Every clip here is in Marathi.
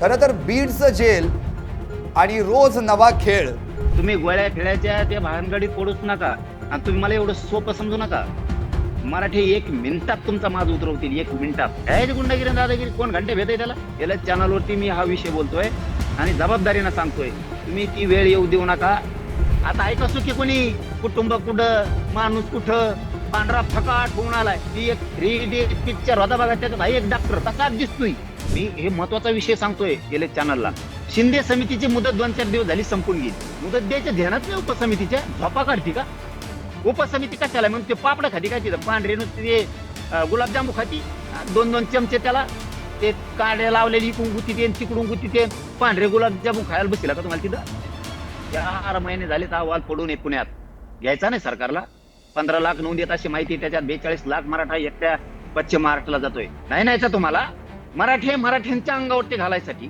खरं तर बीडचं जेल आणि रोज नवा खेळ. तुम्ही गोळ्या खेळायच्या त्या भानगडीत पडूच नका आणि तुम्ही मला एवढं सोपं समजू नका. मराठी 1 मिनिटात तुमचा माज उतरवतील, 1 मिनिटात. काय गुंडागिरी दादागिरी कोण घंटे भेटय त्याला? याला चॅनलवरती मी हा विषय बोलतोय आणि जबाबदारीनं सांगतोय. तुम्ही ती वेळ येऊ देऊ नका. आता ऐका सुखी कोणी, कुटुंब कुठं, माणूस कुठं, पांढरा फकाट होऊन आलाय. ती एक 3 पिक्चर होता बघा, त्याच्यात एक डॉक्टर तसाच दिसतोय. मी हे महत्वाचा विषय सांगतोय गेले चॅनलला. शिंदे समितीची मुदत 2-4 दिवस झाली संपून गेली. मुदत द्यायच्या ध्यानात नाही उपसमितीच्या. झोपा काढती का उपसमिती? कशाला म्हणून ते पापड खाती काय तिथं? पांढरे नुसते गुलाबजामू खाती. 2-2 चमचे त्याला ते काड्या लावलेली इकडून गुती तिकडून गुती पांढरे गुलाबजामू खायला बसला का तुम्हाला तिथं? 4 महिने झाले तर अहवाल पडून पुण्यात घ्यायचा नाही सरकारला. 15 लाख नोंद येत अशी माहिती. त्याच्यात 42 लाख मराठा एकट्या पश्चिम महाराष्ट्राला जातोय. नाही न्यायचा तुम्हाला. मराठ्यांच्या अंगावरती घालायसाठी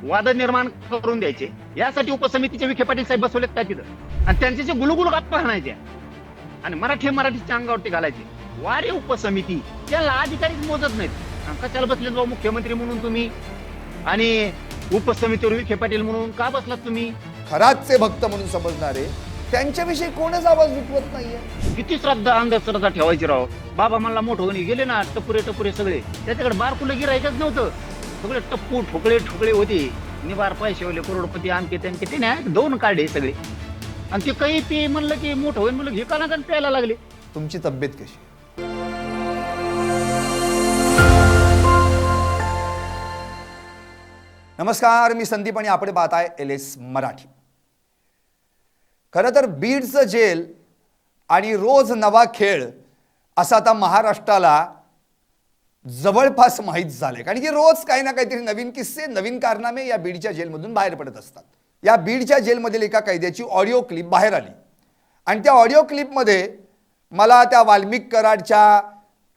वाद निर्माण करून द्यायचे, यासाठी उपसमितीचे विखे पाटील साहेब बसवलेत काय तिथं? आणि त्यांचे जे गुलगुल गप्पा हाणायचे आणि मराठीच्या अंगावरती घालायचे. वारे उपसमिती त्याला अधिकारीच मोजत नाहीत. कशाला बसले जाऊ मुख्यमंत्री म्हणून तुम्ही आणि उपसमितीवर विखे पाटील म्हणून का बसलात तुम्ही? खराचे भक्त म्हणून समजणारे त्यांच्याविषयी कोणच आवाज उठवत नाहीये. किती श्रद्धा अंधश्रद्धा ठेवायची राव. बाबा मला मोठं होऊन गेले ना, टपुरे सगळे, त्याच्याकडे बारकुलं गिरायचंच नव्हतं. सगळे टप्पू ठोकळे होते. निवार पैसे होले, करोडपती आमके त्यांचे. ते नाही 2 काढे सगळे. आणि ते काही ते म्हणलं की मोठं होईल म्हणलं हे काना प्यायला लागले. तुमची तब्येत कशी? नमस्कार, मी संदीप आणि आपण पाहताय LS मराठी. खरं तर बीडचं जेल आणि रोज नवा खेळ असं आता महाराष्ट्राला जवळपास माहीत झालंय. कारण की रोज काही ना काहीतरी नवीन किस्से, नवीन कारनामे या बीडच्या जेलमधून बाहेर पडत असतात. या बीडच्या जेलमधील एका कैद्याची ऑडिओ क्लिप बाहेर आली आणि त्या ऑडिओ क्लिपमध्ये मला त्या वाल्मिक कराडच्या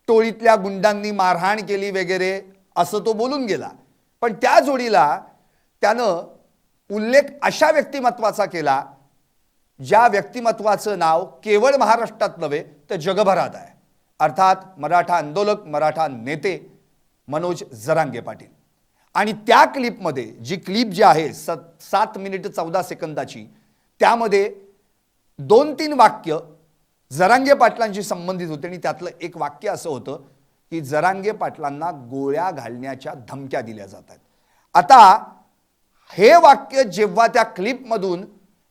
टोळीतल्या गुंडांनी मारहाण केली वगैरे असं तो बोलून गेला. पण त्या जोडीला त्यानं उल्लेख अशा व्यक्तिमत्वाचा केला ज्या व्यक्तिमत्वाचं नाव केवळ महाराष्ट्रात नव्हे तर जगभरात आहे. अर्थात मराठा आंदोलक, मराठा नेते मनोज जरांगे पाटील. आणि त्या क्लिपमध्ये जी क्लिप जी आहे 7 मिनिट 14 सेकंदाची, त्यामध्ये 2-3 वाक्य जरांगे पाटलांशी संबंधित होते. आणि त्यातलं एक वाक्य असं होतं की जरांगे पाटलांना गोळ्या घालण्याच्या धमक्या दिल्या जातात. आता हे वाक्य जेव्हा त्या क्लिपमधून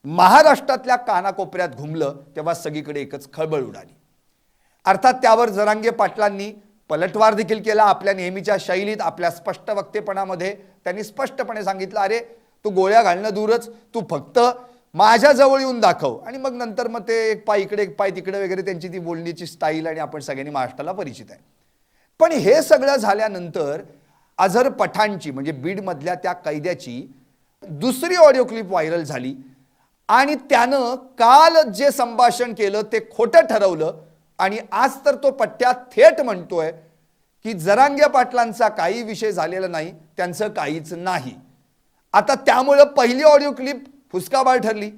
महाराष्ट्रातल्या कानाकोपऱ्यात घुमलं तेव्हा सगळीकडे एकच खळबळ उडाली. अर्थात त्यावर जरांगे पाटलांनी पलटवार देखील केला. आपल्या नेहमीच्या शैलीत, आपल्या स्पष्ट वक्तेपणामध्ये त्यांनी स्पष्टपणे सांगितलं, अरे तू गोळ्या घालणं दूरच, तू फक्त माझ्या जवळ येऊन दाखव. आणि मग नंतर मग ते एक पाय इकडे एक पाय तिकडे वगैरे त्यांची ती बोलण्याची स्टाईल आणि आपण सगळ्यांनी महाराष्ट्राला परिचित आहे. पण हे सगळं झाल्यानंतर अझर पठाणची म्हणजे बीडमधल्या त्या कैद्याची दुसरी ऑडिओ क्लिप व्हायरल झाली आणि त्यानं काल जे संभाषण केलं ते खोटं ठरवलं. आणि आज तर तो पट्ट्यात थेट म्हणतोय की जरांगे पाटलांचा काही विषय झालेला नाही, त्यांचं काहीच नाही. आता त्यामुळं पहिली ऑडिओ क्लिप फुसकाबाळ ठरली.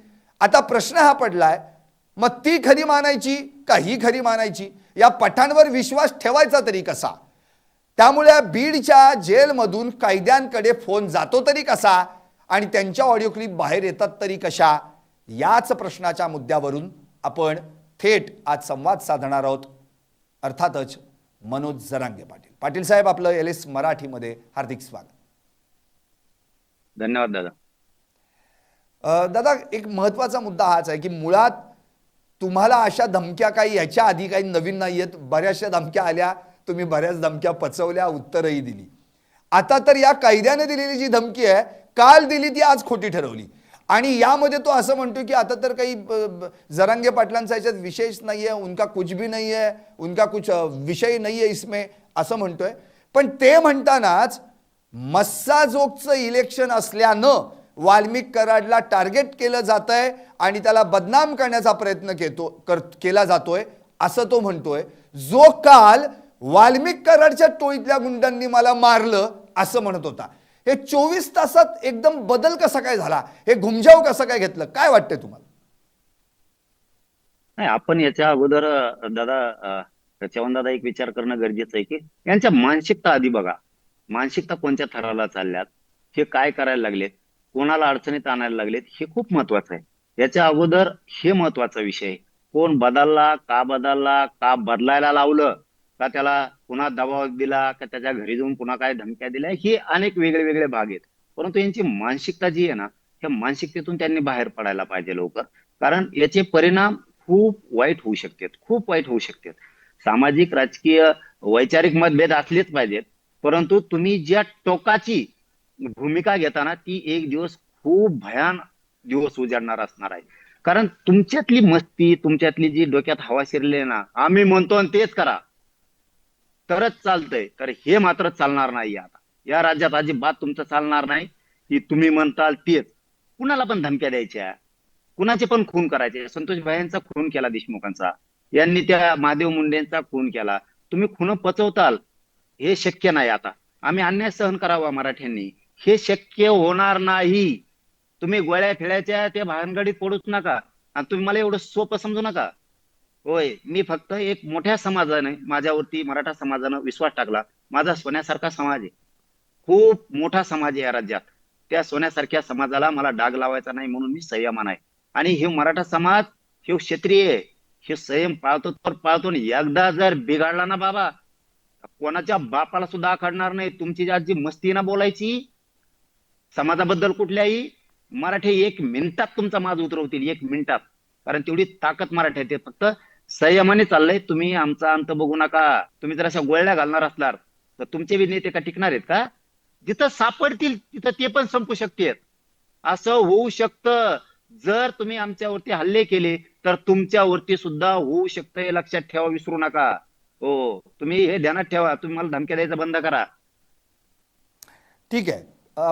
आता प्रश्न हा पडलाय, मग ती खरी मानायची का ही खरी मानायची? या पठाणवर विश्वास ठेवायचा तरी कसा? त्यामुळे बीडच्या जेलमधून कैद्यांकडे फोन जातो तरी कसा आणि त्यांच्या ऑडिओ क्लिप बाहेर येतात तरी कशा? याच प्रश्नाच्या मुद्द्यावरून आपण थेट आज संवाद साधणार आहोत. अर्थातच मनोज जरांगे पाटील. पाटील साहेब, आपलं LS मराठीमध्ये हार्दिक स्वागत. धन्यवाद दादा. दादा, एक महत्त्वाचा मुद्दा हाच आहे की मुळात तुम्हाला अशा धमक्या काही याच्या आधी काही नवीन नाही आहेत. बऱ्याचशा धमक्या आल्या, तुम्ही बऱ्याच धमक्या पचवल्या, उत्तरही दिली. आता तर या कैद्याने दिलेली जी धमकी आहे, काल दिली ती आज खोटी ठरवली. आणि यामध्ये तो असं म्हणतो की आता तर काही जरांगे पाटलांचा याच्यात विशेष नाही आहे, उनका कुछ भी नहीं है, उनका कुछ विषय नहीं है इसमें, असं म्हणतोय. पण ते म्हणतानाच मस्साजोगचं इलेक्शन असल्यानं वाल्मिक कराडला टार्गेट केलं जात आहे आणि त्याला बदनाम करण्याचा प्रयत्न केला जातोय असं तो म्हणतोय. जो काल वाल्मिक कराडच्या टोळीतल्या गुंडांनी मला मारलं असं म्हणत होता. हे 24 तासात एकदम बदल कसा काय झाला? हे घुमजाव कसं काय घेतलं? काय वाटतंय तुम्हाला? नाही, आपण याच्या अगोदर दादा चव्हाण दादा एक विचार करणं गरजेचं आहे की यांच्या मानसिकता आधी बघा. मानसिकता कोणत्या थराला चालल्यात. हे काय करायला लागलेत, कोणाला अडचणीत आणायला लागलेत, हे खूप महत्वाचं आहे. याच्या अगोदर हे महत्वाचा विषय आहे. कोण बदलला, का बदलायला लावलं, का त्याला पुन्हा दबाव दिला, का त्याच्या घरी जाऊन पुन्हा काय धमक्या दिल्या, हे अनेक वेगळे वेगळे भाग आहेत. परंतु यांची मानसिकता जी आहे ना, त्या मानसिकतेतून त्यांनी बाहेर पडायला पाहिजे लवकर. कारण याचे परिणाम खूप वाईट होऊ शकतात, खूप वाईट होऊ शकतात. सामाजिक, राजकीय, वैचारिक मतभेद असलेच पाहिजेत, परंतु तुम्ही ज्या टोकाची भूमिका घेताना ती एक दिवस खूप भयान दिवस उजाडणार असणार आहे. कारण तुमच्यातली मस्ती, तुमच्यातली जी डोक्यात हवा शिरली आहे ना, आम्ही म्हणतो आणि तेच करा तरच चालतंय, तर हे मात्र चालणार नाही. आता या राज्यात अजिबात तुमचं चालणार नाही की तुम्ही म्हणताल तेच. कुणाला पण धमक्या द्यायच्या, कुणाचे पण खून करायचे. संतोष भाईंचा खून केला देशमुखांचा, यांनी त्या महादेव मुंडेंचा खून केला. तुम्ही खून पचवताल, हे शक्य नाही. आता आम्ही अन्याय सहन करावा मराठ्यांनी, हे शक्य होणार नाही. तुम्ही गोळ्या फिळ्याच्या त्या भानगडीत पडूच नका आणि तुम्ही मला एवढं सोपं समजू नका. होय, मी फक्त एक मोठ्या समाजाने माझ्यावरती, मराठा समाजानं विश्वास टाकला. माझा सोन्यासारखा समाज आहे, खूप मोठा समाज आहे या राज्यात. त्या सोन्यासारख्या समाजाला मला डाग लावायचा नाही म्हणून मी संयमान आहे. आणि हे मराठा समाज, हे क्षत्रिय आहे, हे संयम पाळतो तर पाळतो. आणि एकदा जर बिघडला ना बाबा, कोणाच्या बापाला सुद्धा आखडणार नाही. तुमची जी मस्ती ना बोलायची समाजाबद्दल कुठल्याही, मराठी एक मिनिटात तुमचा माज उतरवतील, एक मिनिटात. कारण तेवढी ताकद मराठ्यात आहे. फक्त संयमाने चाललंय. तुम्ही आमचा अंत बघू नका. तुम्ही जर अशा गोळ्या घालणार असणार तर तुमचे बी नेते का टिकणार आहेत का? जिथं सापडतील तिथं ते पण संपू शकतात. असं होऊ शकतं. जर तुम्ही आमच्यावरती हल्ले केले तर तुमच्यावरती सुद्धा होऊ शकतं, हे लक्षात ठेवा, विसरू नका. हो, तुम्ही हे ध्यानात ठेवा. तुम्ही मला धमक्या द्यायचं बंद करा. ठीक आहे.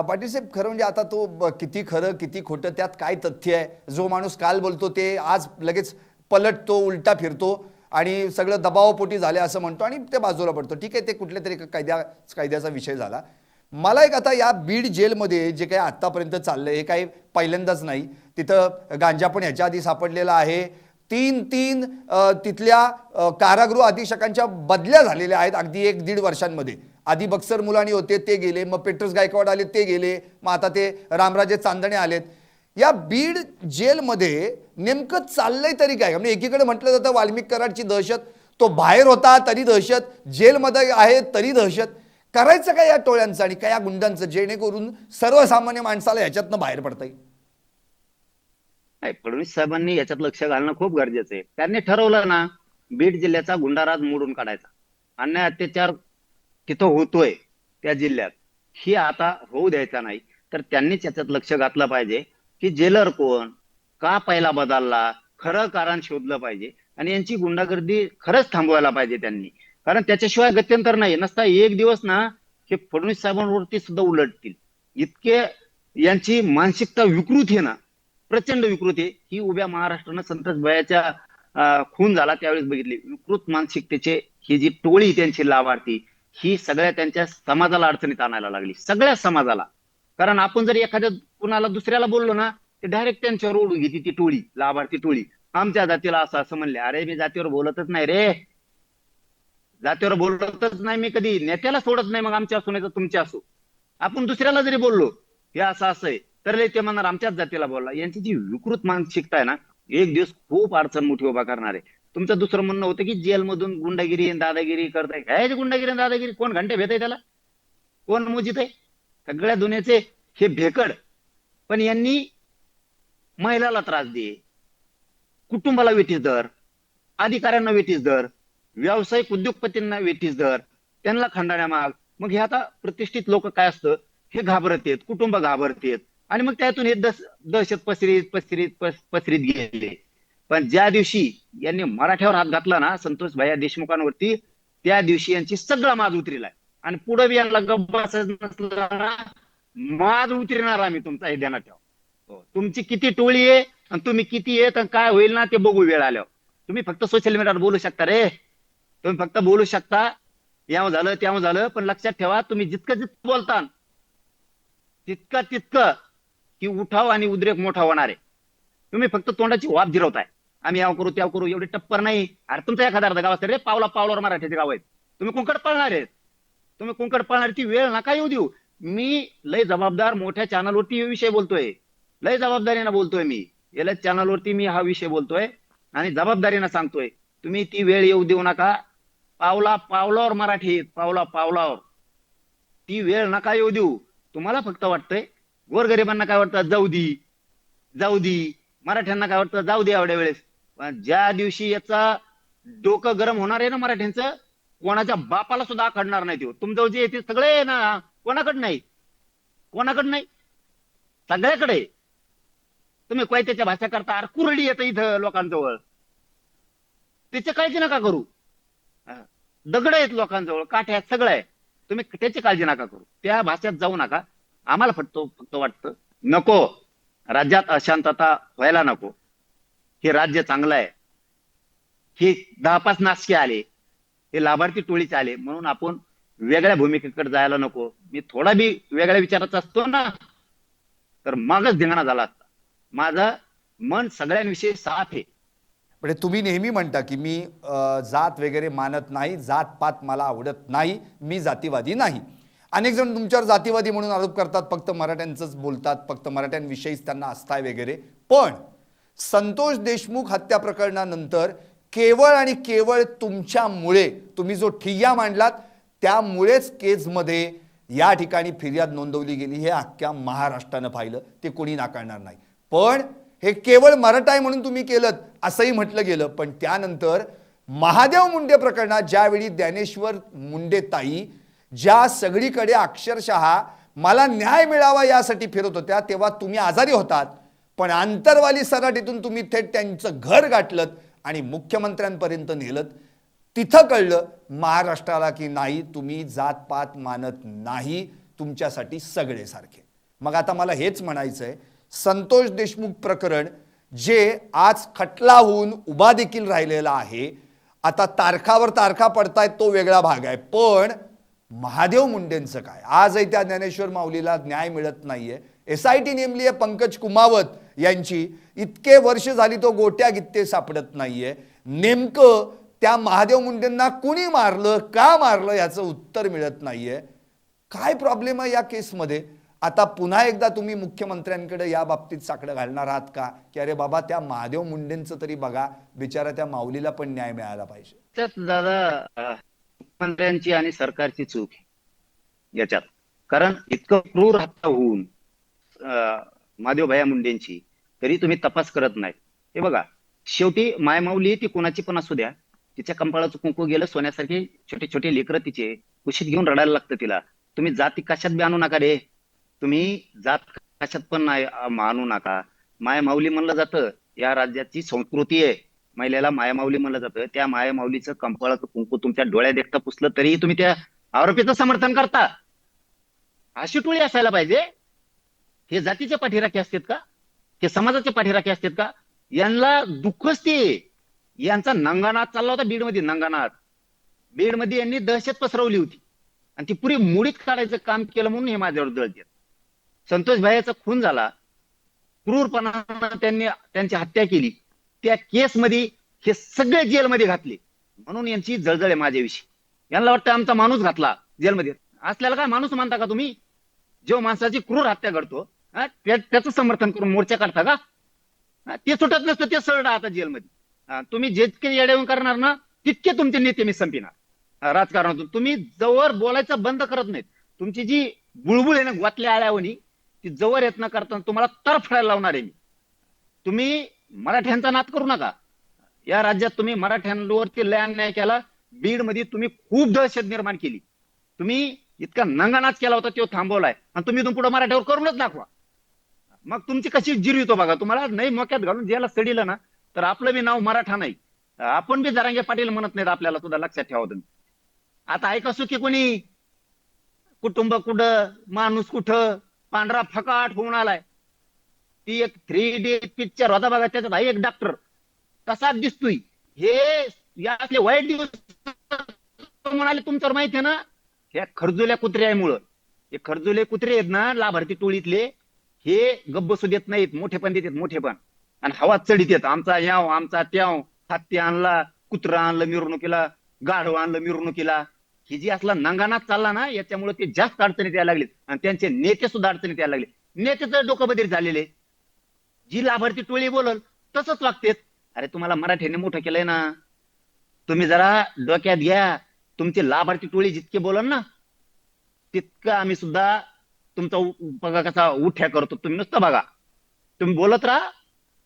पाटील साहेब, खरं म्हणजे आता तो किती खरं किती खोटं त्यात काय तथ्य आहे? जो माणूस काल बोलतो ते आज लगेच पलटतो, उलटा फिरतो आणि सगळं दबावपोटी झाले असं म्हणतो आणि ते बाजूला पडतो. ठीक आहे, ते कुठल्या तरी कायद्याचा विषय झाला. मला एक आता या बीड जेलमध्ये जे काही आत्तापर्यंत चाललंय हे काही पहिल्यांदाच नाही. तिथं गांजा पण ह्याच्या आधी सापडलेला आहे. तीन तीन तिथल्या कारागृह अधीक्षकांच्या बदल्या झालेल्या आहेत अगदी 1-1.5 वर्षांमध्ये. आधी बक्सर मुलानी होते ते गेले, मग पेट्रोस गायकवाड आले ते गेले, मग आता ते रामराजे चांदणे आलेत. या बीड जेलमध्ये नेमकं चाललंय तरी काय? म्हणजे एकीकडे म्हटलं जातं वाल्मिक कराडची दहशत, तो बाहेर होता तरी दहशत, जेलमध्ये आहे तरी दहशत. करायचं काय या टोळ्यांचं आणि काय या गुंडांचं, जेणेकरून सर्वसामान्य माणसाला ह्याच्यातनं बाहेर पडता येईल? फडणवीस साहेबांनी याच्यात लक्ष घालणं खूप गरजेचं आहे. त्यांनी ठरवलं ना, बीड जिल्ह्याचा गुंडाराज मोडून काढायचा. अन्याय अत्याचार तिथं होतोय त्या जिल्ह्यात, ही आता होऊ द्यायचा नाही. तर त्यांनीच याच्यात लक्ष घातलं पाहिजे की जेलर कोण, का पहिला बदलला, खरं कारण शोधलं पाहिजे आणि यांची गुंडागर्दी खरंच थांबवायला पाहिजे त्यांनी. कारण त्याच्याशिवाय गत्यंतर नाही. नसता एक दिवस ना हे फडणवीस साहेबांवरती सुद्धा उलटतील. इतके यांची मानसिकता विकृत आहे ना, प्रचंड विकृत आहे. ही उभ्या महाराष्ट्रानं संतोष भैयाच्या खून झाला त्यावेळेस बघितली. विकृत मानसिकतेचे ही जी टोळी त्यांची लाभार्थी, ही सगळ्या त्यांच्या समाजाला अडचणीत आणायला लागली, सगळ्या समाजाला. कारण आपण जर एखाद्या कुणाला दुसऱ्याला बोललो ना, ते डायरेक्ट त्यांच्यावर ओढून घेते ती टोळी, लाभार्थी टोळी. आमच्या जातीला असं असं म्हणले. अरे मी जातीवर बोलतच नाही रे, जातीवर बोलतच नाही मी कधी. नेत्याला सोडत नाही, मग आमच्या असो नाही तर तुमच्या असो. आपण दुसऱ्याला जरी बोललो हे असं असं आहे तर ते म्हणणार आमच्याच जातीला बोलला. यांची जी विकृत मानसिकता आहे ना, एक दिवस खूप अडचण मोठी उभा करणार आहे. तुमचं दुसरं म्हणणं होतं की जेलमधून गुंडागिरी आणि दादागिरी करताय. काय गुंडागिरी आणि दादागिरी? कोण घंटे भेट आहे त्याला? कोण मोजित आहे? सगळ्या दुनियाचे हे भेकड. पण यांनी महिलाला त्रास दे, कुटुंबाला वेठीस धर, अधिकाऱ्यांना वेठीस धर, व्यावसायिक उद्योगपतींना वेठीस धर, त्यांना खंडाळ्या माग. मग हे आता प्रतिष्ठित लोक काय असतं, हे घाबरतेत, कुटुंब घाबरतेत आणि मग त्यातून हे दहशत पसरीत गेले. पण ज्या दिवशी यांनी मराठ्यावर हात घातला ना, संतोष भैया देशमुखांवरती, त्या दिवशी यांची सगळा माज उतरिलाय. आणि पुढे बी यांना गप्पाच नसला ना, माज उतरणार आम्ही, तुमचा हे ध्यानात ठेवा. हो, तुमची किती टोळी आहे आणि तुम्ही किती येत आणि काय होईल ना ते बघू वेळ आल्यावर. तुम्ही फक्त सोशल मीडियावर बोलू शकता रे, तुम्ही फक्त बोलू शकता, याव झालं त्याव झालं. पण लक्षात ठेवा, तुम्ही जितकं जितकं बोलता तितकं की उठाव आणि उद्रेक मोठा होणार आहे. तुम्ही फक्त तोंडाची वाफ जिरवताय, आम्ही याव करू त्याव करू. एवढे टप्पर नाही. अरे तुमचा एखादा अर्धा गाव असतं रे, पावला पावलावर मराठ्याचे गाव आहेत. तुम्ही कुंकड पळणार आहेत, तुम्ही कुंकड पळणार. ती वेळ नका येऊ देऊ. मी लय जबाबदार मोठ्या चॅनलवरती हा विषय बोलतोय, लय जबाबदारीनं बोलतोय मी. याला चॅनलवरती मी हा विषय बोलतोय आणि जबाबदारीनं सांगतोय. तुम्ही ती वेळ येऊ देऊ नका. पावला पावलावर मराठीत, पावला पावलावर ती वेळ नका येऊ देऊ. तुम्हाला फक्त वाटतंय, गोरगरिबांना काय वाटतं, जाऊ दी जाऊ दी, मराठ्यांना काय वाटतं, जाऊ दे एवढ्या वेळेस. पण ज्या दिवशी याचा डोकं गरम होणार आहे ना मराठ्यांचं, कोणाच्या बापाला सुद्धा आखडणार नाही. तुमचं जे ते सगळे ना, कोणाकडे नाही, कोणाकडे नाही, सगळ्याकडे. तुम्ही कोयत्याच्या भाषा करता, अरे कुरडी येतं इथं लोकांजवळ, त्याची काळजी नका करू. दगड आहेत लोकांजवळ, काठ्या आहेत, सगळं आहे. तुम्ही त्याची काळजी नका करू, त्या भाषेत जाऊ नका. आम्हाला फक्त वाटतं नको, राज्यात अशांतता व्हायला नको. हे राज्य चांगलं आहे. हे 10-5 नासके आले, हे लाभार्थी टोळीचे आले म्हणून आपण वेगळ्या भूमिकेकडे जायला नको. मी थोडा बी वेगळ्या विचाराचा असतो ना, तर मागच धिंगाणा झाला असता. माझं मन सगळ्यांविषयी साफ आहे. म्हणजे तुम्ही नेहमी म्हणता की मी जात वगैरे मानत नाही, जात-पात मला आवडत नाही, मी जातीवादी नाही. अनेक जण तुमच्यावर जातीवादी म्हणून आरोप करतात, फक्त मराठ्यांचंच बोलतात, फक्त मराठ्यांविषयीच त्यांना आस्था आहे वगैरे. पण संतोष देशमुख हत्या प्रकरणानंतर केवळ आणि केवळ तुमच्यामुळे, तुम्ही जो ठिय्या मांडलात त्यामुळेच केजमध्ये या ठिकाणी फिर्याद नोंदवली गेली. हे अख्ख्या महाराष्ट्रानं पाहिलं, ते कोणी नाकारणार नाही. पण हे केवळ मराठा आहे म्हणून तुम्ही केलं असंही म्हटलं गेलं. पण त्यानंतर महादेव मुंडे प्रकरणात ज्यावेळी ज्ञानेश्वर मुंडे ताई ज्या सगळीकडे अक्षरशः मला न्याय मिळावा यासाठी फिरत होत्या, तेव्हा तुम्ही आजारी होतात. पण आंतरवाली सराटीतून तुम्ही थेट त्यांचं घर गाठलं आणि मुख्यमंत्र्यांपर्यंत नेलत. तिथं कळलं महाराष्ट्राला की नाही, तुम्ही जातपात मानत नाही, तुमच्यासाठी सगळे सारखे. मग आता मला हेच म्हणायचं आहे, संतोष देशमुख प्रकरण जे आज खटला होऊन उभा देखील राहिलेला आहे, आता तारखावर तारखा पडतायत तो वेगळा भाग आहे. पण महादेव मुंडेंचं काय? आजही त्या ज्ञानेश्वर माऊलीला न्याय मिळत नाहीये. SIT नेमली आहे पंकज कुमावत यांची, इतके वर्ष झाली तो गोट्या गित्ते सापडत नाहीये. नेमकं त्या महादेव मुंडेंना कुणी मारलं, का मारलं याचं उत्तर मिळत नाहीये. काय प्रॉब्लेम आहे या केसमध्ये? आता पुन्हा एकदा तुम्ही मुख्यमंत्र्यांकडे या बाबतीत साकडं घालणार आहात का, की अरे बाबा त्या महादेव मुंडेंचं तरी बघा, बिचारा त्या माऊलीला पण न्याय मिळाला पाहिजे? त्यात दादा मुख्यमंत्र्यांची आणि सरकारची चूक आहे याच्यात. कारण इतकं क्रूर हत्या होऊन महादेवभाया मुंडेंची, तरी तुम्ही तपास करत नाही. हे बघा, शेवटी मायमाऊली ती कोणाची पण असू द्या, तिच्या कंपाळाचं कुंकू गेलं, सोन्यासारखे छोटे छोटे लेकरं तिचे कुशीत घेऊन रडायला लागतं तिला. तुम्ही जाती कशात बी आणू नका रे, तुम्ही जात कशात पण नाही मानू नका. मायमाऊली म्हणलं जातं, या राज्याची संस्कृती आहे, महिलेला मायमाऊली म्हणलं जातं. त्या मायमाऊलीचं कंपाळाचं कुंकू तुमच्या डोळ्यात देखता पुसलं तरी तुम्ही त्या आरोपीचं समर्थन करता. अशी टोळी असायला पाहिजे. हे जातीचे पाठीराखे असतात का? हे समाजाचे पाठीराखे असतात का? यांना दुःखच ते. यांचा नंगानाथ चालला होता बीडमध्ये. बीडमध्ये यांनी दहशत पसरवली होती आणि ती पुरी मुडीत काढायचं काम केलं म्हणून हे माझ्यावर जळतात. संतोष भाईचा खून झाला, क्रूरपणानं त्यांची हत्या केली, त्या केसमध्ये हे सगळे जेलमध्ये घातले म्हणून यांची जळजळ आहे माझ्याविषयी. यांना वाटतं आमचा माणूस घातला जेलमध्ये. असल्याला काय माणूस मानता का तुम्ही? जो माणसाची क्रूर हत्या घडतो त्याचं समर्थन करून मोर्चा काढता का? ते सुटत नसतं, ते सरळ आता जेलमध्ये. तुम्ही जितके येडेवून करणार ना, तितके तुमचे नेते मी संपिणार राजकारणातून. तुम्ही जवळ बोलायचं बंद करत नाहीत, तुमची जी बुळबुळ आहे ना गोतल्या आळ्यावणी, ती जवळ येत न करताना तुम्हाला तरफडायला लावणार आहे मी. तुम्ही मराठ्यांचा नाद करू नका. या राज्यात तुम्ही मराठ्यांवरती लय अन्याय केला. बीडमध्ये तुम्ही खूप दहशत निर्माण केली. तुम्ही इतका नंगानाच केला होता, तो थांबवलाय आणि तुम्ही इथून पुढे मराठ्यावर करूनच दाखवा. मग तुमची कशी जिरवितो बघा. तुम्हाला नाही मोक्यात घालून ज्याला सडीलं ना, तर आपलं बी नाव मराठा नाही. आपण बी जरांगे पाटील म्हणत नाहीत आपल्याला, सुद्धा लक्षात ठेवा तुम्ही. आता ऐका की कोणी कुटुंब कुठं, माणूस कुठं, पांढरा फकाट होऊन आलाय. ती एक 3D पिक्चर होता बघा, त्याच्यात एक डॉक्टर तसाच दिसतोय. हे यातले वाईट दिवस म्हणाले तुमच्यावर माहिती आहे ना, ह्या खरजुल्या कुत्र्यामुळं. हे खरजुले कुत्रे आहेत ना लाभार्थी टोळीतले, हे गप्प बसू देत नाहीत, मोठेपण देतात मोठेपण, आणि हवा चढीत येत. आमचा याव आमचा त्याव, हत्ती आणला, कुत्रा आणलं मिरवणुकीला, गाढव आणलं मिरवणुकीला. ही जी असला नंगानाच चालला ना, याच्यामुळे ते जास्त अडचणीत यायला लागले आणि त्यांचे नेते सुद्धा अडचणीत यायला लागले. नेते तर डोकं बधीर झालेले, जी लाभार्थी टोळी बोलल तसंच वागतेत. अरे तुम्हाला मराठ्याने मोठं केलंय ना, तुम्ही जरा डोक्यात घ्या. तुमची लाभार्थी टोळी जितके बोलल ना, तितकं आम्ही सुद्धा तुमचा बघा कसा उठ्या करतो. तुम्ही नुसतं बघा, तुम्ही बोलत राहा,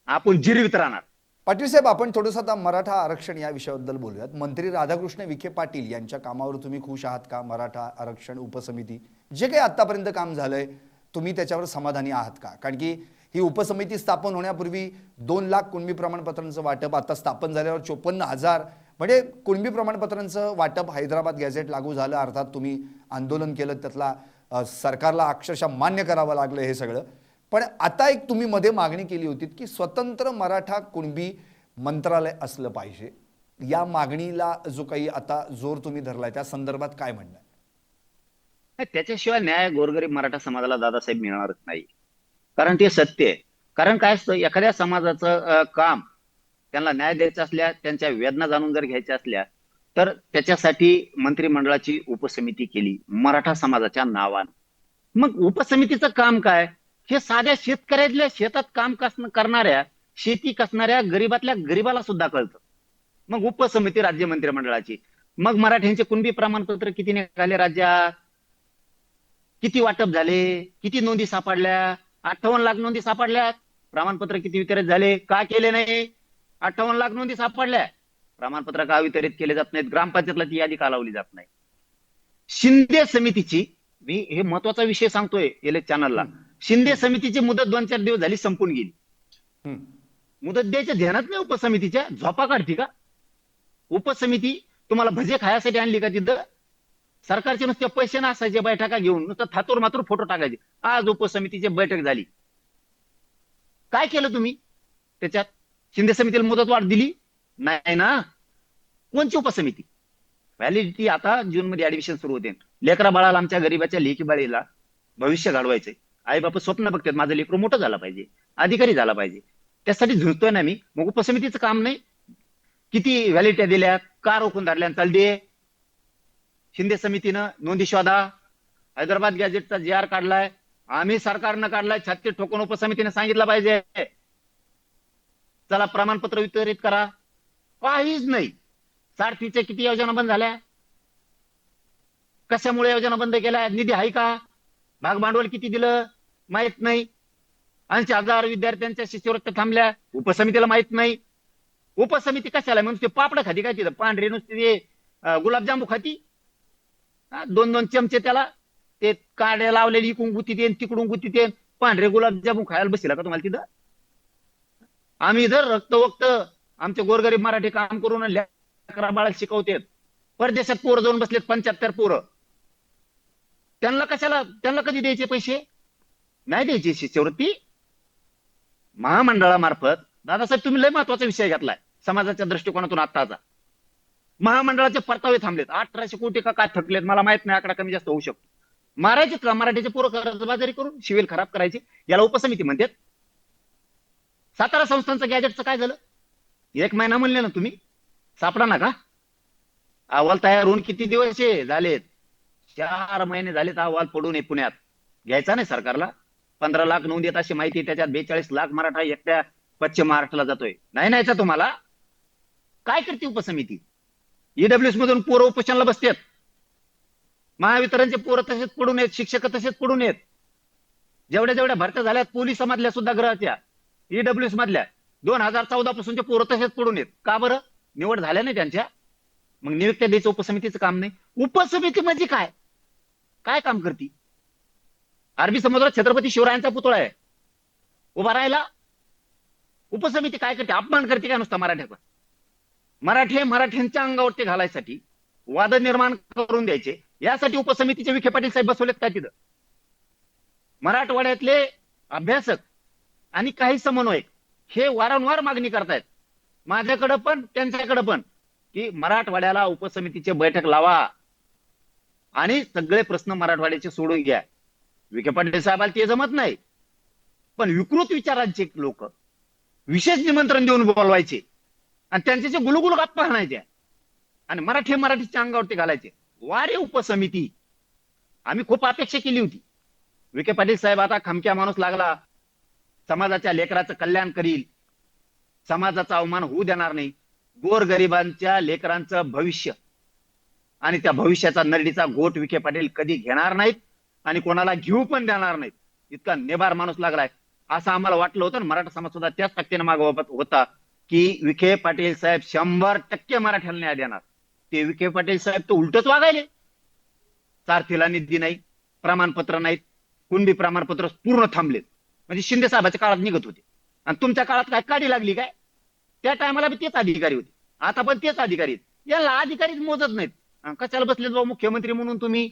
आपण जिरवीत राहणार. पाटील साहेब, आपण थोडंसं आता मराठा आरक्षण या विषयाबद्दल बोलूयात. मंत्री राधाकृष्ण विखे पाटील यांच्या कामावर तुम्ही खुश आहात का? मराठा आरक्षण उपसमिती जे काही आतापर्यंत काम झालंय, तुम्ही त्याच्यावर समाधानी आहात का? कारण की ही उपसमिती स्थापन होण्यापूर्वी 2 लाख कुणबी प्रमाणपत्रांचं वाटप, आता स्थापन झाल्यावर 54,000 म्हणजे कुणबी प्रमाणपत्रांचं वाटप, हैदराबाद गॅझेट लागू झालं, अर्थात तुम्ही आंदोलन केलं, त्यातला सरकारला अक्षरशः मान्य करावं लागलं हे सगळं. पण आता एक तुम्ही मध्ये मागणी केली होती की स्वतंत्र मराठा कुणबी मंत्रालय असलं पाहिजे. या मागणीला जो काही आता जोर तुम्ही धरलाय, त्या संदर्भात काय म्हणणं आहे? त्याच्याशिवाय न्याय गोरगरीब मराठा समाजाला दादासाहेब मिळणारच नाही, कारण ते सत्य आहे. कारण काय असतं, एखाद्या समाजाचं काम त्यांना न्याय द्यायचा असल्या, त्यांच्या वेदना जाणून जर घ्यायच्या असल्या, तर त्याच्यासाठी मंत्रिमंडळाची उपसमिती केली मराठा समाजाच्या नावानं. मग उपसमितीचं काम काय, हे साध्या शेतकऱ्यातल्या शेतात काम करणाऱ्या, शेती कसणाऱ्या गरीबातल्या गरीबाला सुद्धा कळतं. मग उपसमिती राज्य मंत्रिमंडळाची. मग मराठ्यांचे कुणबी प्रमाणपत्र किती निघाले राज्यात, किती वाटप झाले, किती नोंदी सापडल्या? 58 लाख नोंदी सापडल्या. प्रमाणपत्र किती वितरित झाले, का केले नाही? 58 लाख नोंदी सापडल्या, प्रमाणपत्र का वितरित केले जात नाहीत? ग्रामपंचायतला ती यादी का लावली जात नाही? शिंदे समितीची, मी हे महत्वाचा विषय सांगतोय एले चॅनलला, शिंदे समितीची मुदत 2-4 दिवस झाली संपून गेली. मुदत द्यायच्या ध्यानात नाही उपसमितीच्या, झोपा काढती का उपसमिती? तुम्हाला भजे खायसाठी आणली का तिथं? सरकारचे नुसते पैसे नसायचे बैठका घेऊन, नुसतं थातूर मातूर फोटो टाकायचे. आज उपसमितीची बैठक झाली, काय केलं तुम्ही त्याच्यात? शिंदे समितीला मुदत वाढ दिली नाही ना. कोणची उपसमिती? व्हॅलिडिटी आता जून मध्ये ऍडमिशन सुरू होते. लेकरा बाळाला, आमच्या गरीबाच्या लेकी बाळीला भविष्य घडवायचंय. आई बाप स्वप्न बघतात, माझं लेकरू मोठं झालं पाहिजे, अधिकारी झाला पाहिजे, त्यासाठी झुंजतोय ना मी. मग उपसमितीचं काम नाही? किती व्हॅलिडिटी दिल्या, का रोखून धरल्या? चाल दे. शिंदे समितीनं नोंदी शोधा. हैदराबाद गॅजेटचा जी आर काढलाय, आम्ही सरकारनं काढलाय, छाती ठोकून उपसमितीने सांगितलं पाहिजे, चला प्रमाणपत्र वितरित करा. काहीच नाही. सारथीच्या किती योजना बंद झाल्या, कशामुळे योजना बंद केल्या? निधी आहे का? भाग भांडवल किती दिलं माहित नाही. 80,000 विद्यार्थ्यांच्या शिष्यवृत्त्या थांबल्या, उपसमितीला माहित नाही. उपसमिती कशाला? म्हणून ते पापड खाती काय तिथं? पांढरे नुसते गुलाबजामू खाती, 2-2 चमचे त्याला ते काड्या लावलेली, इकडून गुती देन तिकडून गुती देन, पांढरे गुलाबजामू खायला बसला का तुम्हाला तिथं? आम्ही इधर रक्त वक्त आमचे गोरगरीब मराठी काम करून लेकरा बाळाला शिकवतात. परदेशात पोरं जाऊन बसलेत 75 पोरं. त्यांना कशाला, त्यांना कधी द्यायचे पैसे? नाही द्यायची शिष्यवृत्ती. महामंडळामार्फत, दादासाहेब तुम्ही लय महत्वाचा विषय घेतलाय समाजाच्या दृष्टिकोनातून आत्ताचा. महामंडळाचे परतावे थांबलेत 1800 कोटी का काय थकलेत, मला माहित नाही, आकडा कमी जास्त होऊ शकतो. मारायचे का मराठीचे पोरं कर्जबाजारी करून, सिव्हिल खराब करायचे, याला उपसमिती म्हणतात. सातारा संस्थांचं गॅजेटचं काय झालं? 1 महिना म्हणले ना तुम्ही, सापडा ना का? अहवाल तयार होऊन किती दिवस झालेत? 4 महिने झालेत अहवाल पडून आहे पुण्यात. घ्यायचा नाही सरकारला? 15 लाख नोंदी अशी माहिती, त्याच्यात 42 लाख मराठा एकट्या पश्चिम महाराष्ट्राला जातोय. नाही न्यायचा तुम्हाला? काय करते उपसमिती? ईडब्ल्यूएस मधून पोरं उपोषणाला बसतात, महावितरणचे पोरं तसेच पडून आहेत, शिक्षक तसेच पडून आहेत. जेवढ्या जेवढ्या भरत्या झाल्यात पोलिसामधल्या सुद्धा गृहाच्या, ईडब्ल्यूएस मधल्या 2014 पासूनचे पोरं तसेच पडून आहेत. का बरं? निवड झाल्या नाही त्यांच्या. मग नियुक्त्या द्यायचं उपसमितीचं काम नाही. उपसमिती म्हणजे काय, काय काम करते? अरबी समुद्रात छत्रपती शिवरायांचा पुतळा आहे, उभा राहिला. उपसमिती काय करते? अपमान करते काय नुसता मराठ्याचा? मराठ्यांच्या अंगावरती घालायसाठी, वाद निर्माण करून द्यायचे, यासाठी उपसमितीचे विखे पाटील साहेब बसवलेत काय तिथं? मराठवाड्यातले अभ्यासक आणि काही समन्वयक हे वारंवार मागणी करतायत, माझ्याकडे पण त्यांच्याकडे पण, की मराठवाड्याला उपसमितीचे बैठक लावा आणि सगळे प्रश्न मराठवाड्याचे सोडून घ्या. विखे पाटील साहेबाला ते जमत नाही, पण विकृत विचारांचे लोक विशेष निमंत्रण देऊन बोलवायचे आणि त्यांचे गुलगुल गप्पा हाणायच्या आणि मराठीच्या अंगावरती घालायचे. वारे उपसमिती, आम्ही खूप अपेक्षा केली होती. विखे पाटील साहेब आता खमक्या माणूस लागला, समाजाच्या लेकराचं कल्याण करील, समाजाचा अवमान होऊ देणार नाही, गोरगरिबांच्या लेकरांचं भविष्य आणि त्या भविष्याचा नरडीचा गोट विखे पाटील कधी घेणार नाहीत आणि कोणाला घेऊ पण देणार नाहीत, इतका नेबार माणूस लागलाय असं आम्हाला वाटलं होतं. मराठा समाज सुद्धा त्याच टक्क्याने मागे होता की विखे पाटील साहेब 100% मराठ्याला न्याय देणार. ते विखे पाटील साहेब तर उलटच वागायले. सारथीला निधी नाही, प्रमाणपत्र नाहीत, कुणबी प्रमाणपत्र पूर्ण थांबलेत. म्हणजे शिंदे साहेबाच्या काळात निघत होते आणि तुमच्या काळात काय काढी लागली काय? त्या टायमाला बी तेच अधिकारी होते, आता पण तेच अधिकारी आहेत. याला अधिकारीच मोजत नाहीत. कशाला बसलेत बाबा मुख्यमंत्री म्हणून तुम्ही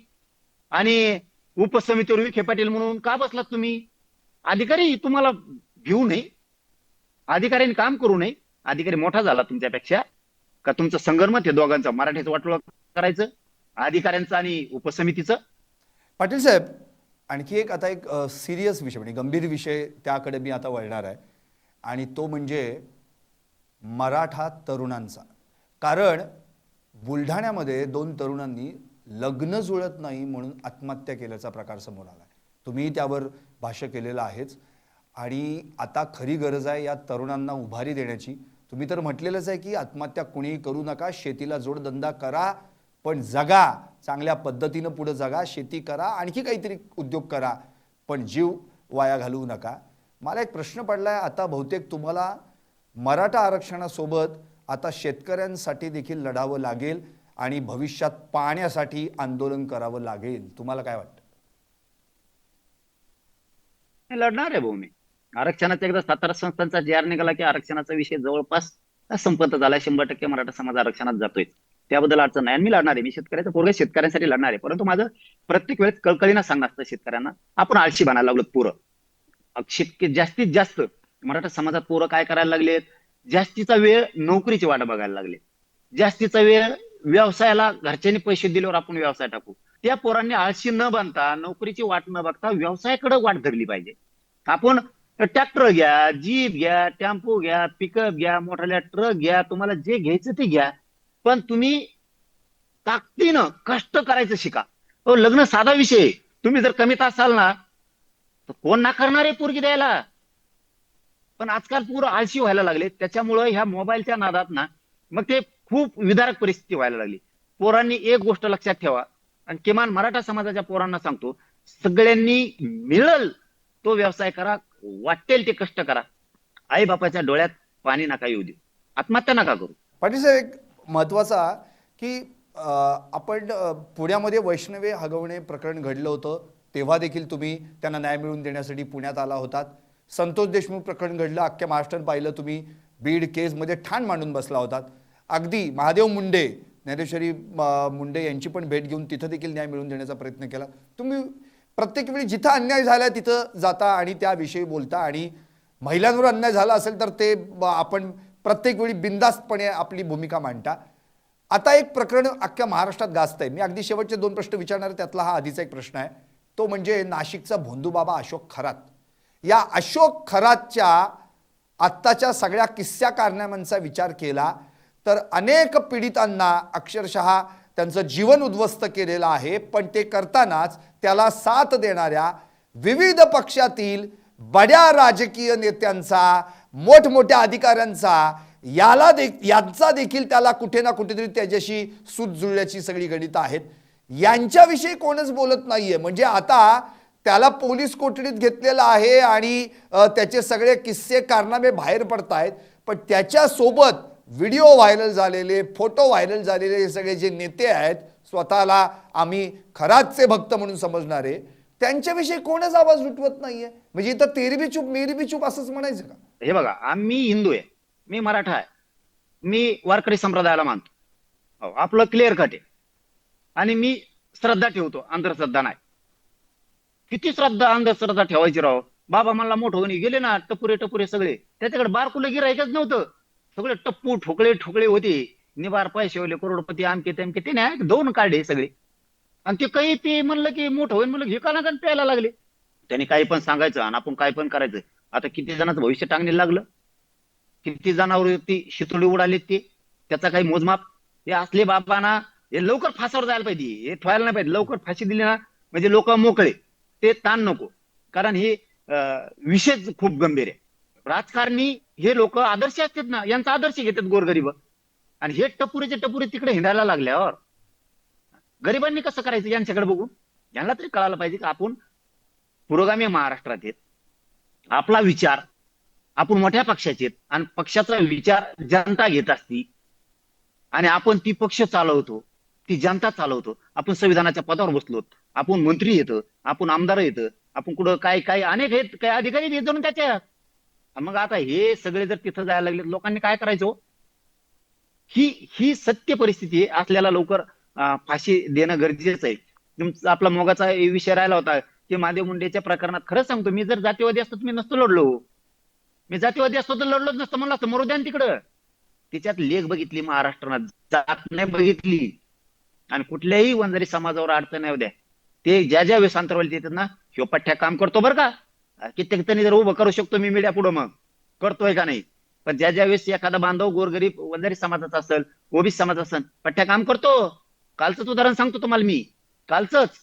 आणि उपसमितीवर विखे पाटील म्हणून का बसलात तुम्ही? अधिकारी तुम्हाला घेऊ नये, अधिकाऱ्यांनी काम करू नये? अधिकारी मोठा झाला तुमच्यापेक्षा का? तुमचं संगनमत आहे दोघांचं मराठीचं वाटोळं करायचं, अधिकाऱ्यांचं आणि उपसमितीचं? पाटील साहेब, आणखी एक आता एक सिरियस विषय म्हणजे गंभीर विषय त्याकडे मी आता वळणार आहे आणि तो म्हणजे मराठा तरुणांचा. कारण बुलढाण्यामध्ये 2 तरुणांनी लग्न जुळत नाही म्हणून आत्महत्या केल्याचा प्रकार समोर आला आहे. तुम्ही त्यावर भाष्य केलेलं आहेच आणि आता खरी गरज आहे या तरुणांना उभारी देण्याची. तुम्ही तर म्हटलेलंच आहे की आत्महत्या कुणीही करू नका, शेतीला जोडधंदा करा, पण जगा, चांगल्या पद्धतीनं पुढे जगा, शेती करा, आणखी काहीतरी उद्योग करा, पण जीव वाया घालवू नका. मला एक प्रश्न पडलाय, आता बहुतेक तुम्हाला मराठा आरक्षणासोबत आता शेतकऱ्यांसाठी देखील लढावं लागेल आणि भविष्यात पाण्यासाठी आंदोलन करावं लागेल. तुम्हाला काय वाटतं? लढणार आहे भाऊ मी. आरक्षणाचा एकदा सातारा संस्थांचा जी आर निघाला की आरक्षणाचा विषय जवळपास संपत झाला. 100% मराठा समाज आरक्षणात जातोय, त्याबद्दल अडचण नाही. मी लढणार आहे, मी शेतकऱ्याचा पोरगा शेतकऱ्यांसाठी लढणार आहे. परंतु माझं प्रत्येक वेळेस कळकळीनं सांगणं असतं शेतकऱ्यांना, आपण आळशी बनायला लागलो पोरं. जास्तीत जास्त मराठा समाजात पोरं काय करायला लागलेत, जास्तीचा वेळ नोकरीची वाट बघायला लागले, जास्तीचा वेळ व्यवसायाला घरच्यांनी पैसे दिल्यावर आपण व्यवसाय टाकू. त्या पोरांनी आळशी न बनता, नोकरीची वाट न बघता व्यवसायाकडे वाट धरली पाहिजे. आपण ट्रॅक्टर घ्या, जीप घ्या, टेम्पो घ्या, पिकअप घ्या, मोठ्या ट्रक घ्या, तुम्हाला जे घ्यायचं ते घ्या, पण तुम्ही ताकदीनं कष्ट करायचं शिका. लग्न साधा विषय आहे. तुम्ही जर कमीत असाल ना तर कोण नाकारणार आहे पोरगी द्यायला? पण आजकाल पुरं आळशी व्हायला लागले. त्याच्यामुळे ह्या मोबाईलच्या नादात ना मग ते खूप विदारक परिस्थिती व्हायला लागली. पोरांनी एक गोष्ट लक्षात ठेवा, आणि किमान मराठा समाजाच्या पोरांना सांगतो, सगळ्यांनी मिळल तो व्यवसाय करा, वाटेल ते कष्ट करा. आई बापाच्या डोळ्यात पाणी नका येऊ देऊ, आत्महत्या नका करू. पाटील साहेब, एक महत्त्वाचा की आपण पुण्यामध्ये वैष्णवे हगवणे प्रकरण घडलं होतं, तेव्हा देखील तुम्ही त्यांना न्याय मिळवून देण्यासाठी पुण्यात आला होतात. संतोष देशमुख प्रकरण घडलं, अख्ख्या महाराष्ट्रात पाहिलं तुम्ही, बीड केसमध्ये ठाण मांडून बसला होतात. अगदी महादेव मुंडे, ज्ञानेश्वरी मुंडे यांची पण भेट घेऊन तिथं देखील न्याय मिळवून देण्याचा प्रयत्न केला. तुम्ही प्रत्येक वेळी जिथं अन्याय झाला तिथं जाता आणि त्याविषयी बोलता, आणि महिलांवर अन्याय झाला असेल तर ते आपण प्रत्येक वेळी बिनधास्तपणे आपली भूमिका मांडता. आता एक प्रकरण अख्ख्या महाराष्ट्रात गाजतंय. मी अगदी शेवटचे 2 प्रश्न विचारणार, त्यातला हा आधीचा एक प्रश्न आहे, तो म्हणजे नाशिकचा भोंदूबाबा अशोक खरात. या अशोक खरातच्या आत्ताच्या सगळ्या किस्सा कारनाम्यांचा विचार केला तर अनेक पीडितांना अक्षरशः त्यांचं जीवन उद्ध्वस्त केलेलं आहे. पण ते करतानाच त्याला साथ देणाऱ्या विविध पक्षातील बड्या राजकीय नेत्यांचा, मोठमोठ्या अधिकाऱ्यांचा, यांचा देखील त्याला कुठे ना कुठेतरी त्याच्याशी सूत जुळल्याची सगळी गणितं आहेत. यांच्याविषयी कोणच बोलत नाहीये. म्हणजे आता त्याला पोलीस कोठडीत घेतलेलं आहे आणि त्याचे सगळे किस्से कारनामे बाहेर पडत आहेत. पण त्याच्यासोबत व्हिडिओ व्हायरल झालेले, फोटो व्हायरल झालेले हे सगळे जे नेते आहेत, स्वतःला आम्ही खरातचे भक्त म्हणून समजणारे, त्यांच्याविषयी कोणच आवाज उठवत नाहीये. म्हणजे इथं तेरी बी चूप मेरी बी चूप असंच म्हणायचं का? हे बघा, आम्ही हिंदू आहे, मी मराठा आहे, मी वारकरी संप्रदायाला मानतो, आपलं क्लिअर कट आहे. आणि मी श्रद्धा ठेवतो, अंधश्रद्धा नाही. किती श्रद्धा अंधश्रद्धा ठेवायची राव? बाबा मला मोठं होणे गेले ना, टपुरे सगळे, त्याच्याकडे बारकुलं गिरायकच नव्हतं, सगळे टप्पू ठोकळे होते, निबार पैसे होले, करोडपती, आमके तेमके, ते नाही 2 काढे सगळे. आणि ते काही ते म्हणलं की मोठं होईल, म्हणलं हे का ना प्यायला लागले. त्यांनी काही पण सांगायचं आणि आपण काय पण करायचं. आता किती जणांचं भविष्य टांगणे लागलं, किती जणांवर ती शितोडी उडाली, त्याचा काही मोजमाप. हे असले बाबांना हे लवकर फासावर जायला पाहिजे, हे ठेवायला नाही पाहिजे. लवकर फाशी दिली ना म्हणजे लोक मोकळे, ते ताण नको. कारण हे विषयच खूप गंभीर आहे. राजकारणी हे लोक आदर्श असतात ना, यांचा आदर्श घेतात गोरगरीब. आणि हे टपुरीचे टपुरी तिकडे हिंडायला लागल्यावर गरिबांनी कसं करायचं यांच्याकडे बघून? यांना तरी कळायला पाहिजे की आपण पुरोगामी महाराष्ट्रात आहेत, आपला विचार, आपण मोठ्या पक्षाचे आहेत आणि पक्षाचा विचार जनता घेत असती आणि आपण ती पक्ष चालवतो, ती जनता चालवतो. आपण संविधानाच्या पदावर बसलो, आपण मंत्री येतं, आपण आमदार येतं, आपण कुठं काय काय अनेक आहेत, काय अधिकारी येत जाऊन त्याच्यात. मग आता हे सगळे जर तिथं जायला लागले, लोकांनी काय करायचं हो? ही ही सत्य परिस्थिती आहे. असल्याला लवकर फाशी देणं गरजेचं आहे. तुमचा आपला मोगाचा विषय राहिला होता की महादेव मुंडेच्या प्रकरणात. खरंच सांगतो, मी जर जातीवादी असतो तर मी नसतो लढलो. मी जातीवादी असतो तर लढलोच नसतं, म्हणलं असतं मरू द्या ना तिकडं. तिच्यात लेख बघितली महाराष्ट्रात, जात नाही बघितली. आणि कुठल्याही वंजारी समाजावर अडचण नाही द्या. ते ज्या ज्या वेळेस अंतरवाली येतात ना, ह्यो पठ्ठ्या काम करतो बरं का. कित्येक तरी जर उभं करू शकतो मी मीडिया पुढं, मग करतोय का नाही. पण ज्या ज्या वेळेस एखादा बांधव गोरगरीब वंजारी समाजाचा असेल, ओबीसी समाज असेल, पठ्ठ्या काम करतो. कालचंच उदाहरण सांगतो तुम्हाला मी, कालचंच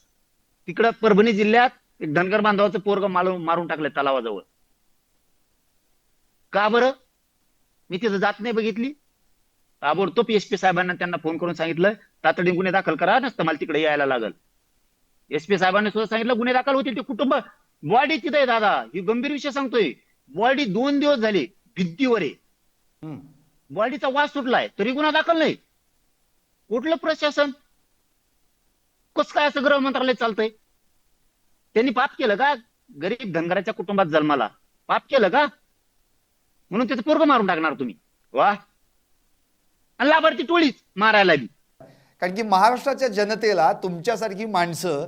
तिकडं परभणी जिल्ह्यात एक धनगर बांधवाचं पोरग मारून टाकलं तलावाजवळ. का बरं? मी तिथं जात नाही बघितली. ताबडतोब एसपी साहेबांना त्यांना फोन करून सांगितलं तातडीने गुन्हे दाखल करा, नसतं मला तिकडे यायला लागल. एसपी साहेबांनी सुद्धा सांगितलं गुन्हे दाखल होतील. ते कुटुंब बॉडी तिथे आहे दादा, ही गंभीर विषय सांगतोय. बॉडी 2 दिवस झाले भित्तीवर आहे, हम्म. बॉडीचा वास सुटलाय तरी गुन्हा दाखल नाही. कुठलं प्रशासन? कसं काय असं गृह मंत्रालय चालतंय? त्यांनी पाप केलं का? गरीब धनगराच्या कुटुंबात जन्माला पाप केलं का म्हणून त्याचं पोरग मारून टाकणार तुम्ही? वा. आणि लाभार्थी टोळीच मारायला बी. कारण की महाराष्ट्राच्या जनतेला तुमच्यासारखी माणसं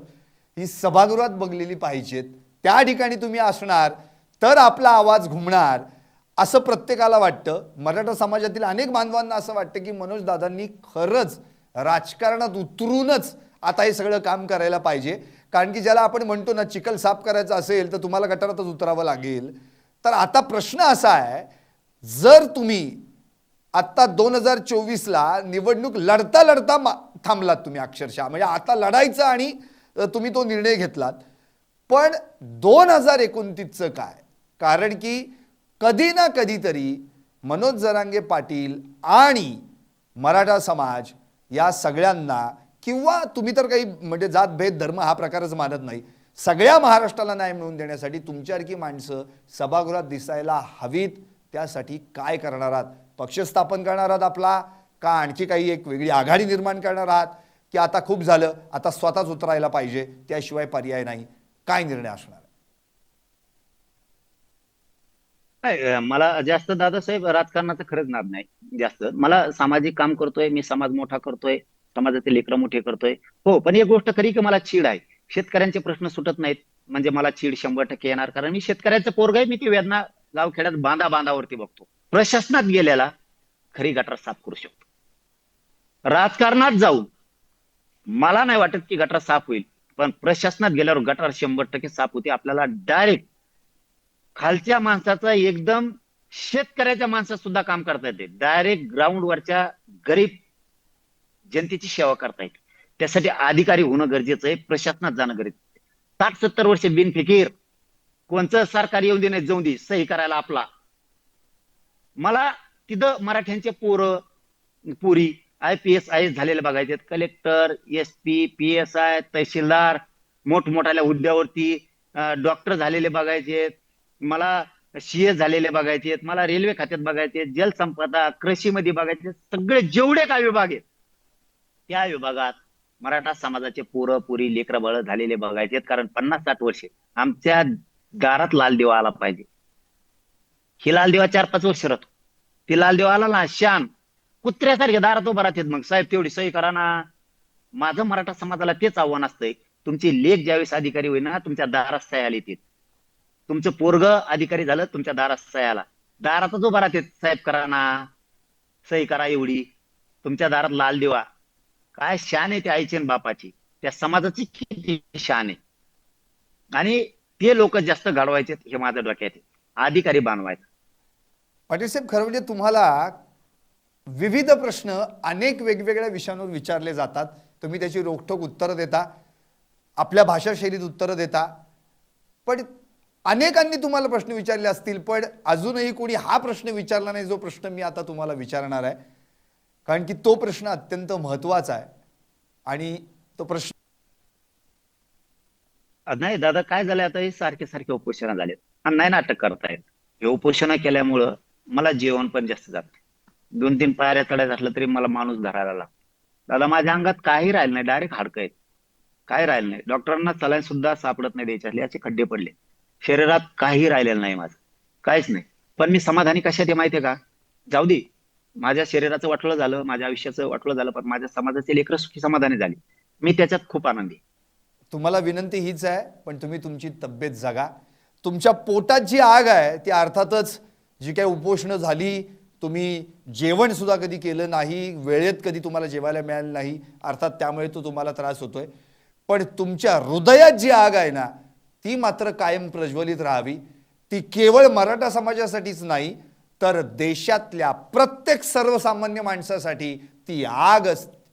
ही सभागृहात बघलेली पाहिजेत. त्या ठिकाणी तुम्ही असणार तर आपला आवाज घुमणार असं प्रत्येकाला वाटतं. मराठा समाजातील अनेक बांधवांना असं वाटतं की मनोज दादांनी खरंच राजकारणात उतरूनच आता हे सगळं काम करायला पाहिजे. कारण की ज्याला आपण म्हणतो ना, चिखल साफ करायचा असेल तर तुम्हाला गटारातच उतरावं लागेल. तर आता प्रश्न असा आहे, जर तुम्ही आत्ता 2024ला निवडणूक लढता लढता थांबलात तुम्ही अक्षरशः, म्हणजे आता लढायचं आणि तुम्ही तो निर्णय घेतलात, पण 2029चं काय? कारण की कधी ना कधीतरी मनोज जरांगे पाटील आणि मराठा समाज या सगळ्यांना, किंवा तुम्ही तर काही म्हणजे जात भेद धर्म हा प्रकारच मानत नाही, सगळ्या महाराष्ट्राला न्याय मिळवून देण्यासाठी तुमच्यासारखी माणसं सभागृहात दिसायला हवीत. त्यासाठी काय करणार आहात? पक्ष स्थापन करणार आहात आपला, का आणखी काही एक वेगळी आघाडी निर्माण करणार आहात, की आता खूप झालं, आता स्वतःच उतरायला पाहिजे, त्याशिवाय पर्याय नाही? काय निर्णय असणार? नाही, मला जास्त दादासाहेब राजकारणाचं खरंच नाद नाही जास्त. मला सामाजिक काम करतोय मी, समाज मोठा करतोय, समाजाचे लेकरं मोठे करतोय. हो, पण एक गोष्ट खरी की मला चीड आहे. शेतकऱ्यांचे प्रश्न सुटत नाहीत म्हणजे मला चीड 100% येणार. कारण मी शेतकऱ्याचं पोरग आहे. मी ती वेदना गावखेड्यात बांधावरती बघतो. प्रशासनात गेल्याला खरी गटार साफ करू शकतो. राजकारणात जाऊन मला नाही वाटत की गटार साफ होईल, पण प्रशासनात गेल्यावर गटार 100% साफ होते. आपल्याला डायरेक्ट खालच्या माणसाचं, एकदम शेतकऱ्याच्या माणसात सुद्धा काम करता येते. डायरेक्ट ग्राउंडवरच्या गरीब जनतेची सेवा करता येते. त्यासाठी अधिकारी होणं गरजेचं आहे, प्रशासनात जाणं गरजेचं आहे. 60-70 वर्ष बिनफिकीर कोणचं सरकार येऊन दे नाही जाऊन दे, सही करायला आपला. मला तिथं मराठ्यांचे पोरं पुरी IPS IAS झालेले बघायचे, कलेक्टर, SP, PSI, तहसीलदार, मोठमोठ्या हुद्द्यावरती डॉक्टर झालेले बघायचे. मला CS झालेले बघायचे, मला रेल्वे खात्यात बघायचे, जलसंपदा, कृषीमध्ये बघायचे. सगळे जेवढे काय विभाग आहेत त्या विभागात मराठा समाजाचे पोरं पुरी लेकरं बाळ झालेले बघायचे. कारण 50-60 वर्षे आमच्या दारात लाल दिवा आला पाहिजे. ही लाल दिवा 4-5 वर्ष राहतो. ती लाल दिवा आला ना, शान कुत्र्यासारखे दारात उभा राहतात. मग साहेब तेवढी सही करा ना. माझं मराठा समाजाला तेच आव्हान असतंय. तुमची लेख ज्यावेळेस अधिकारी होईल ना, तुमच्या दारात सह्या येतील. तुमचं पोरग अधिकारी झालं, तुमच्या दारात सह्या आला, दारातच उभा राहतात. साहेब करा ना, सही करा एवढी. तुमच्या दारात लाल दिवा. काय शान आहे त्या आईची आणि बापाची, त्या समाजाची किती शान आहे. आणि ते लोक जास्त घडवायचे हे माझ्या डोक्यात आहे, अधिकारी बनवायचं. पाटील साहेब, खरं म्हणजे तुम्हाला विविध प्रश्न अनेक वेगवेगळ्या विषयांवर विचारले जातात. तुम्ही त्याची रोखठोक उत्तरं देता, आपल्या भाषा शैलीत उत्तरं देता. पण अनेकांनी तुम्हाला प्रश्न विचारले असतील, पण अजूनही कोणी हा प्रश्न विचारला नाही जो प्रश्न मी आता तुम्हाला विचारणार आहे. कारण की तो प्रश्न अत्यंत महत्त्वाचा आहे. आणि तो प्रश्न नाही दादा, काय झालं आता, हे सारखे सारखे उपोषण झालेत आणि नाही नाटक करतायत. हे उपोषण केल्यामुळं मला जेवण पण जास्त जात. 2-3 पायऱ्या चढायचं असलं तरी मला माणूस धरायला लागतो. दादा माझ्या अंगात काही राहिलं नाही, डायरेक्ट हाडकं आहेत, काही राहिलं नाही. डॉक्टरांना सलाईन सुद्धा सापडत नाही द्यायचे, असे खड्डे पडले. शरीरात काही राहिलेलं नाही माझं, काहीच नाही. पण मी समाधानी कशात आहे माहितीये का? जाऊ दे, माझ्या शरीराचं वाटलं झालं, माझ्या आयुष्याचं वाटलं झालं, पण माझ्या समाजाचे लेकरं सुखी समाधानी झाली. मी त्याच्यात खूप आनंदी आहे. तुम्हाला विनंती हीच आहे, पण तुम्ही तुमची तब्येत जगा. तुमच्या पोटात जी आग आहे ती अर्थातच जी काही उपोषणं झाली, तुम्ही जेवण सुद्धा कधी केलं नाही, वेळेत कधी तुम्हाला जेवायला मिळालं नाही, अर्थात त्यामुळे तो तुम्हाला त्रास होतोय. पण तुमच्या हृदयात जी आग आहे ना ती मात्र कायम प्रज्वलित राहावी. ती केवळ मराठा समाजासाठीच नाही, तर देशातल्या प्रत्येक सर्वसामान्य माणसासाठी ती आग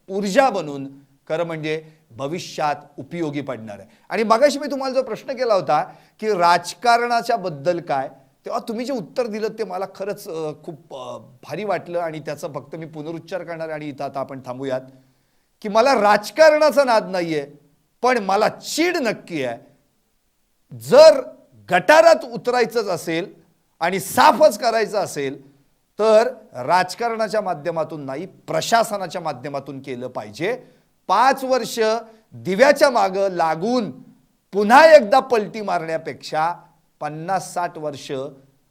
ऊर्जा बनून खरं म्हणजे भविष्यात उपयोगी पडणार आहे. आणि मगाशी मी तुम्हाला जो प्रश्न केला होता की राजकारणाच्या बद्दल काय, तेव्हा तुम्ही जे उत्तर दिलं ते मला खरंच खूप भारी वाटलं. आणि त्याचा फक्त मी पुनरुच्चार करणार आणि इथं आता आपण थांबूयात की मला राजकारणाचा नाद नाहीये, पण मला चीड नक्की आहे. जर गटारात उतरायचंच असेल आणि साफच करायचं असेल तर राजकारणाच्या माध्यमातून नाही, प्रशासनाच्या माध्यमातून केलं पाहिजे. 5 वर्ष दिव्याच्या मागं लागून पुन्हा एकदा पलटी मारण्यापेक्षा 50-60 वर्ष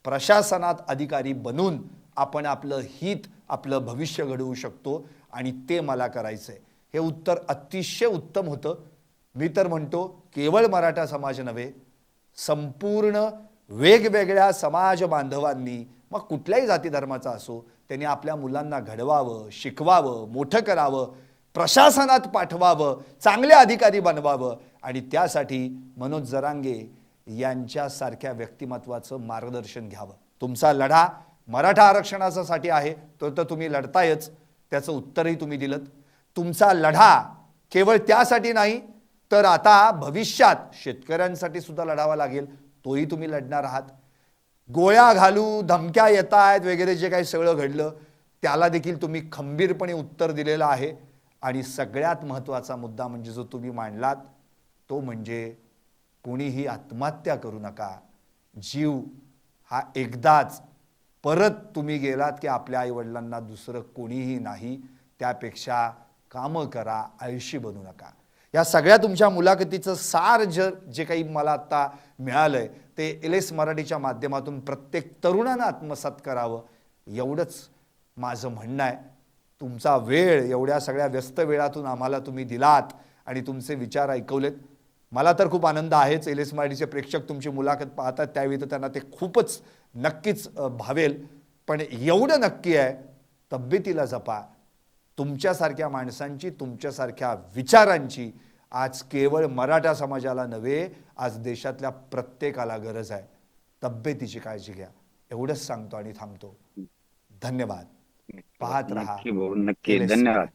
प्रशासनात अधिकारी बनून आपण आपलं हित, आपलं भविष्य घडवू शकतो. आणि ते मला करायचंय. हे उत्तर अतिशय उत्तम होतं. मी तर म्हणतो केवळ मराठा समाज नव्हे, संपूर्ण वेगवेगळ्या समाज बांधवांनी, मग कुठल्याही जाती धर्माचा असो, त्यांनी आपल्या मुलांना घडवावं, शिकवावं, मोठं करावं, प्रशासनात पाठवावं, चांगले अधिकारी बनवावं. आणि त्यासाठी मनोज जरांगे यांच्यासारख्या व्यक्तिमत्वाचं मार्गदर्शन घ्यावं. तुमचा लढा मराठा आरक्षणासाठी आहे, तर तुम्ही लढतायच, त्याचं उत्तरही तुम्ही दिलं. तुमचा लढा केवळ त्यासाठी नाही, तर आता भविष्यात शेतकऱ्यांसाठी सुद्धा लढावा लागेल, तोही तुम्ही लढणार आहात. गोळ्या घालू, धमक्या येत आहेत वगैरे जे काही सगळं घडलं त्याला देखील तुम्ही खंबीरपणे उत्तर दिलेलं आहे. आणि सगळ्यात महत्त्वाचा मुद्दा म्हणजे जो तुम्ही मांडलात तो म्हणजे कोणीही आत्महत्या करू नका. जीव हा एकदाच, परत तुम्ही गेलात की आपल्या आईवडिलांना दुसरं कोणीही नाही. त्यापेक्षा कामं करा, आयुष्य बनू नका. या सगळ्या तुमच्या मुलाखतीचं सार जे काही मला आता मिळालंय ते LS मराठीच्या माध्यमातून प्रत्येक तरुणानं आत्मसात करावं, एवढंच माझं म्हणणं आहे. तुमचा वेळ एवढ्या सगळ्या व्यस्त वेळातून आम्हाला तुम्ही दिलात आणि तुमचे विचार ऐकवलेत. मला तर खूप आनंद आहेच. LS मराठीचे प्रेक्षक तुमची मुलाखत पाहतात त्यावेळी तर त्यांना ते खूपच नक्कीच भावेल. पण एवढं नक्की आहे, तब्येतीला जपा. तुमच्यासारख्या माणसांची, तुमच्यासारख्या विचारांची आज केवळ मराठा समाजाला नव्हे, आज देशातल्या प्रत्येकाला गरज आहे. तब्येतीची काळजी घ्या, एवढंच सांगतो आणि थांबतो. धन्यवाद. पाहत रहा नक्की भाऊ, नक्की. धन्यवाद.